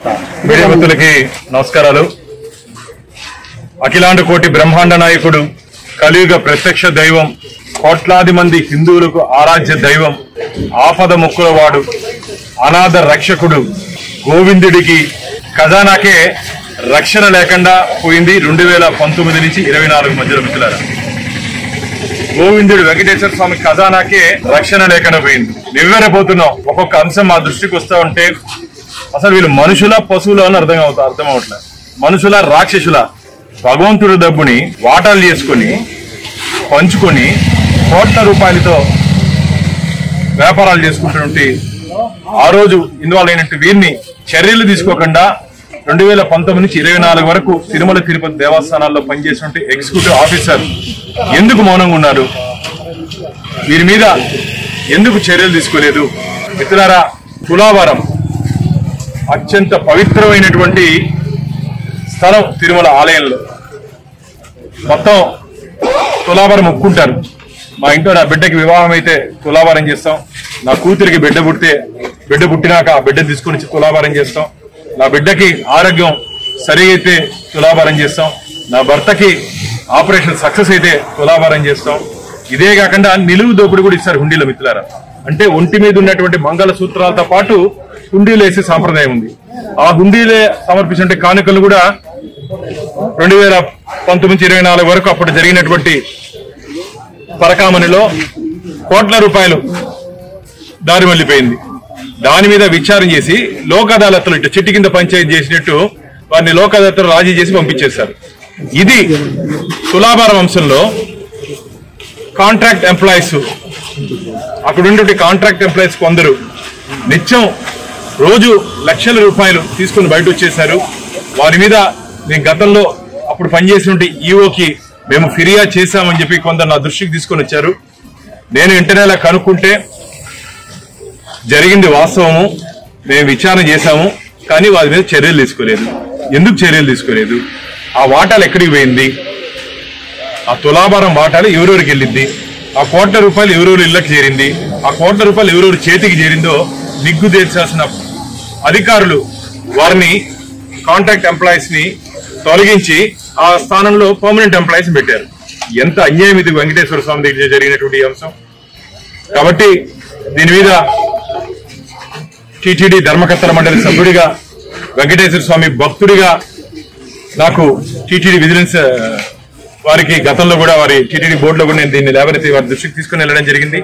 Media మిత్రులకి నమస్కారాలు. అఖిలాండ కోటి బ్రహ్మాండ నాయకుడు, కలియుగ ప్రత్యక్ష దైవం, కోట్లాది మంది హిందువులకు ఆరాధ్య దైవం, ఆపద ముక్కులవాడు, అనాథ రక్షకుడు గోవిందుడికి ఖజానాకే రక్షణ లేకుండా పోయింది 2019 నుంచి 24 మధ్యలో. మిత్రులారా, గోవిందుడు వెంకటేశ్వర స్వామి ఖజానాకే రక్షణ లేకుండా పోయింది. నివ్వెరపోతున్నాం. ఒక్కొక్క అంశం మా దృష్టికి వస్తా ఉంటే అసలు వీళ్ళు మనుషుల పశువులు అని అర్థం అవట్లేదు. మనుషుల రాక్షసుల భగవంతుడి డబ్బుని వాటాలు చేసుకుని పంచుకొని కోట్ల రూపాయలతో వ్యాపారాలు చేసుకుంటుంటే ఆ రోజు ఇన్వాల్వ్ అయినట్టు వీరిని చర్యలు తీసుకోకుండా 2019 నుంచి 24 వరకు తిరుమల తిరుపతి దేవస్థానాల్లో పనిచేసినట్టు ఎగ్జిక్యూటివ్ ఆఫీసర్ ఎందుకు మౌనంగా ఉన్నారు? వీరి మీద ఎందుకు చర్యలు తీసుకోలేదు? మిత్రులారా, తులాభారం అత్యంత పవిత్రమైనటువంటి స్థలం తిరుమల ఆలయంలో. మొత్తం తులాభారం ఒప్పుకుంటారు. మా ఇంట్లో నా బిడ్డకి వివాహం అయితే తులాభారం చేస్తాం. నా కూతురికి బిడ్డ పుట్టినాక ఆ బిడ్డ తీసుకుని తులాభారం చేస్తాం. నా బిడ్డకి ఆరోగ్యం సరిగైతే తులాభారం చేస్తాం. నా భర్తకి ఆపరేషన్ సక్సెస్ అయితే తులాభారం చేస్తాం. ఇదే కాకుండా నిలువు దోపిడి కూడా ఇస్తారు హుండీలో. మిత్రులారా, అంటే ఒంటి మీద ఉన్నటువంటి మంగళ సూత్రాలతో పాటు హుండీలు వేసే సాంప్రదాయం ఉంది. ఆ హుండీలే సమర్పించిన కానుకలు కూడా 2019 నుంచి 24 వరకు అప్పుడు జరిగినటువంటి పరకామణిలో కోట్ల రూపాయలు దారి మళ్లిపోయింది. దాని మీద విచారణ చేసి లోక్ అదాలత్లు ఇటు చిట్టి కింద పంచాయతీ చేసినట్టు వారిని లోక్ అదాలత్లు రాజీ చేసి పంపించేశారు. ఇది తులాభారం అంశంలో కాంట్రాక్ట్ ఎంప్లాయీస్, అక్కడ ఉన్నటువంటి కాంట్రాక్ట్ ఎంప్లాయీస్ కొందరు నిత్యం రోజు లక్షల రూపాయలు తీసుకుని బయట వచ్చేశారు. వారి మీద నేను గతంలో అప్పుడు పనిచేసినటువంటి ఈఓకి మేము ఫిర్యాదు చేశామని చెప్పి కొందరు నా దృష్టికి తీసుకొని వచ్చారు. నేను వెంటనే కనుక్కుంటే జరిగింది వాస్తవము, మేము విచారణ చేశాము, కానీ వారి మీద చర్యలు తీసుకోలేదు. ఎందుకు చర్యలు తీసుకోలేదు? ఆ వాటాలు ఎక్కడికి పోయింది? ఆ తులాభారం వాటాలు ఎవరెవరికి వెళ్ళింది? ఆ కోట్ల రూపాయలు ఎవరెవరు ఇళ్లకు చేరింది? ఆ కోట్ల రూపాయలు ఎవరెవరు చేతికి చేరిందో నిగ్గు తీర్చాల్సిన అధికారులు వారిని కాంట్రాక్ట్ ఎంప్లాయీస్ ని తొలగించి ఆ స్థానంలో పర్మనెంట్ ఎంప్లాయీస్ పెట్టారు. ఎంత అన్యాయం ఇది వెంకటేశ్వర స్వామి దగ్గర జరిగినటువంటి అంశం. కాబట్టి దీని మీద టీటీడీ ధర్మకర్తల మండలి సభ్యుడిగా, వెంకటేశ్వర స్వామి భక్తుడిగా నాకు టీటీడీ విజిలెన్స్ వారికి గతంలో కూడా వారి టీటీడీ బోర్డులో కూడా నేను దీన్ని లేవనెత్తి వారి దృష్టికి తీసుకుని వెళ్ళడం జరిగింది.